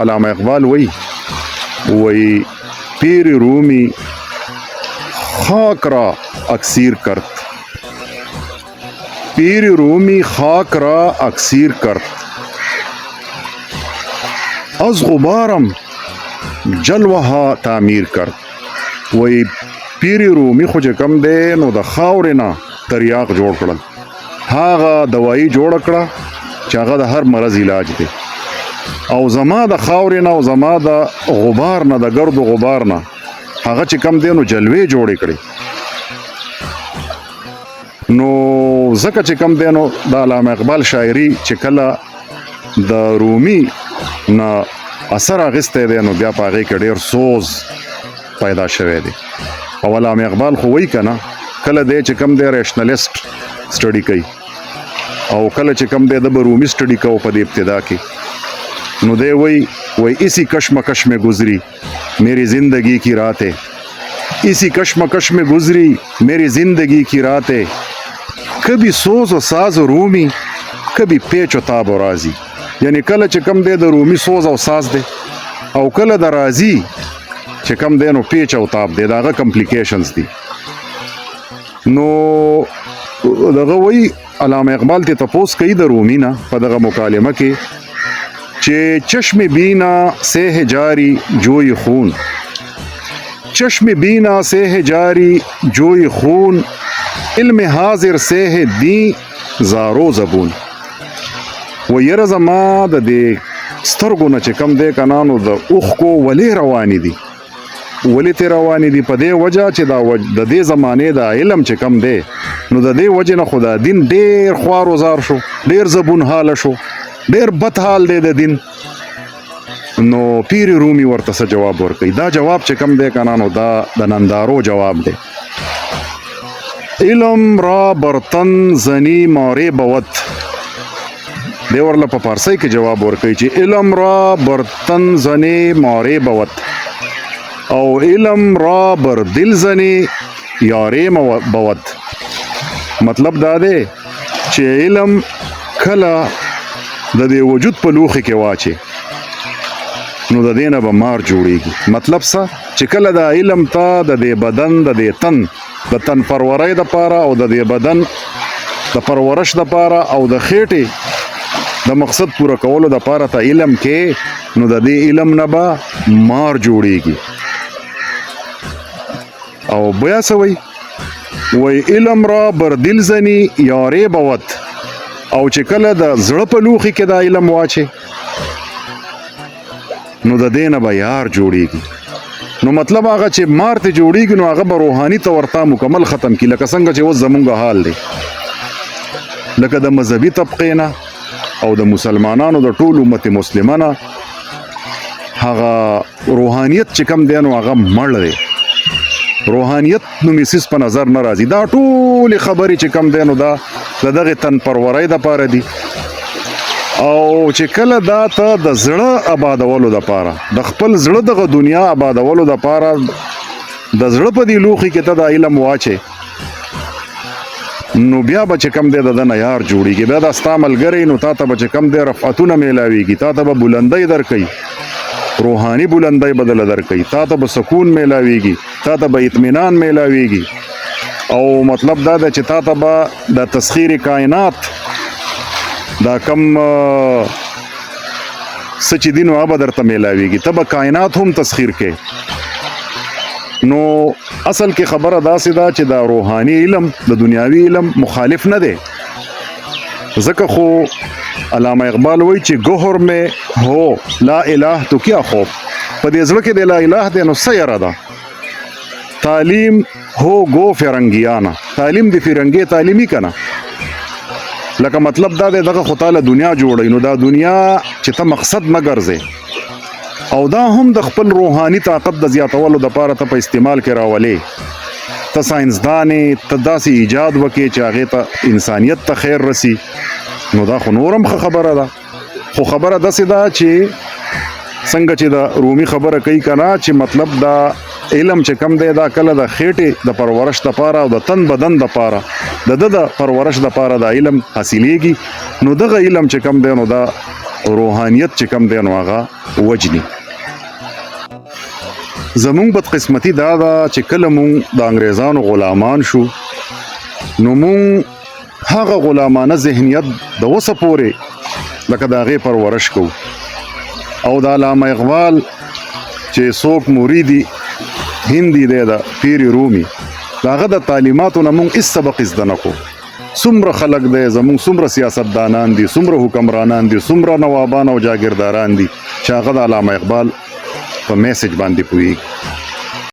علامه اقبال وی پیر رومی خاک را اکسیر کرد، پیر رومی خاک را اکسیر کرد، از غبارم جلوها تعمیر کرد. وی پیر رومی خو چې کم دی نو د خاورې نه تریاق جوړ کړل، هغه دوایي جوړ کړه چې هغه د هر مرض علاج دی. او زما د خاورې نه او زما د غبار نه د ګرد و غبار نه هغه چې کم دی نو جلوې جوړې کړې. نو ځکه چې کم دی نو د علامه اقبال شاعري چې کله د رومي نه اثر اخیستی دی نو بیا په هغې کې ډېر سوز پیدا شوی دی. او علامه اقبال خو وایي که نه کله دی چې کم دی ریشنلیسټ سټډي کوي او کله چې کم دی د به رومي سټډي کوو په دې ابتدا کې نو دی وایي اسی کشمکش میں گزری میری زندگی کی راتیں، اسی کشمکش میں گزری میری زندگی کی راتیں، کبھی سوز و ساز رومی کبھی پیچ و تاب و رازی. یعنی کله چې کم دی د رومي سوز او ساز دی او کله د رازي چې کم دی نو پیچ او تاب دی، د هغه کمپلیکیشنز دي. نو دغه وایي علامه اقبال ته تپوس کوي د رومي نه په دغه مکالمه کې چې چشم بینا سے ہے جاری جوئی خون، چشم بینا سے ہے جاری جوئی خون، علم حاضر سے ہے دین زارو زبون. و یره زما د دې سترګو نه چې کم دی که نه نو د اوښکو ولې روانې دي، ولې ترې روانې دي په دې وجه چې د دې زمانې د علم چې کم دی نو د دې وجې نه خو د دین ډېر خوار وزار شو، ډېر زبون حاله شو، ډېر بد حال دی د دین. نو پیر رومي ورته څه جواب ورکوي؟ دا جواب چې کم دی که نه نو دا د نندارو جواب دی. علم را برتن زنی مارے بود، دی ورله په فارسی کې جواب ورکوي چې علم را برتن زنی مارے بود او علم را بر دل زنی یارې بود. مطلب دا دی چې علم کله د دې وجود په لوښي کې واچي نو د دې نه به مار جوړیږي. مطلب څه چې کله د علم ته د دې بدن د دې تن د تن پرورۍ دپاره او د دې بدن د پرورش دپاره او د خېټې د مقصد پوره کولو دپاره ته علم کې نو د دې علم نه به مار جوړیږي. او بیا څه وایي علم را بر دل زنی یارې بود، او چې کله د زړه په لوښي کې دا علم واچي نو د دې نه به یار جوړیږي. نو مطلب هغه چې مار ته جوړیږي نو هغه به روحاني طور ته مکمل ختم کړي، لکه څنګه چې اوس زمونږ حال دی. لکه د مذهبي طبقې نه او د مسلمانانو د ټول امت مسلمه نه هغه روحانیت چې کم دی نو هغه مړ دی. روحانیت نومې څیز په نظر نه راځي. دا ټولې خبرې چې کم دی نو دا د دغې تن پرورۍ دپاره دي. او چې کله دا ته د زړه آبادولو دپاره د خپل زړه دغه دنیا آبادولو دپاره د زړه په دې لوښي کې ته دا علم واچې نو بیا به چې کم دی د ده نه یار جوړیږي. بیا دا ستا ملګری نو تا ته به چې کم دی رفعتونه میلاویږي، تا ته به بلندۍ درکوي، روحاني بلندۍ بدله درکوي، تا ته به سکون میلاویږي، تا ته به اطمینان میلاویږي. او مطلب دا ده چې تا ته به د تسخیر کائنات دا کم څه چې دي نو هغه به درته میلاویږي، ته به کائنات هم تسخیر کې. نو اصل کې خبره داسې ده چې دا روحاني علم د دنیاوي علم مخالف نه دی. ځکه خو علامه اقبال وایي چې گوهر میں ہو لا الہ تو کیا خوف، په دې زړه کې د لا الہ دی نو څه یره ده. تعلیم ہو گو فرنگیانه، تعلیم د فرنګي تعلیمي کنه، لکه مطلب دا دی دغه خو تعالی دنیا جوړوي نو دا دنیا چې ته مقصد نه ګرځې او دا هم د خپل روحاني طاقت د زیاتولو دپاره ته په استعمال کې راولې. ته ساینسدانې ته داسې ایجاد وکړې چې هغې ته انسانیت ته خیر رسي نو دا خو نورم ښه خبره ده. خو خبره داسې ده چې څنګه چې د رومي خبره کوي که نه چې مطلب دا علم چې کم دی دا کله د خېټې د پرورش دپاره او د تن بدن دپاره د ده د پرورش دپاره دا علم حاصلیږي نو دغه علم چې کم دی نو دا روحانیت چې کم دی نو هغه وجني. زمونږ بدقسمتي دا ده چې کله مونږ د انګریزانو غلامان شو نو مونږ هغه غلامانه ذهنیت د اوسه پورې لکه د هغې پرورش کوو او د علامه اقبال چې څوک مریدي هندي دی د پیر رومي د هغه د تعلیماتو نه مونږ هېڅ سبق زده نه کړو. څومره خلک دی زمونږ څومره سیاستدانان دي څومره حکمرانان دي څومره نوابان او جاګیرداران دي چې هغه د علامه اقبال په میسج باندې پوهېږي.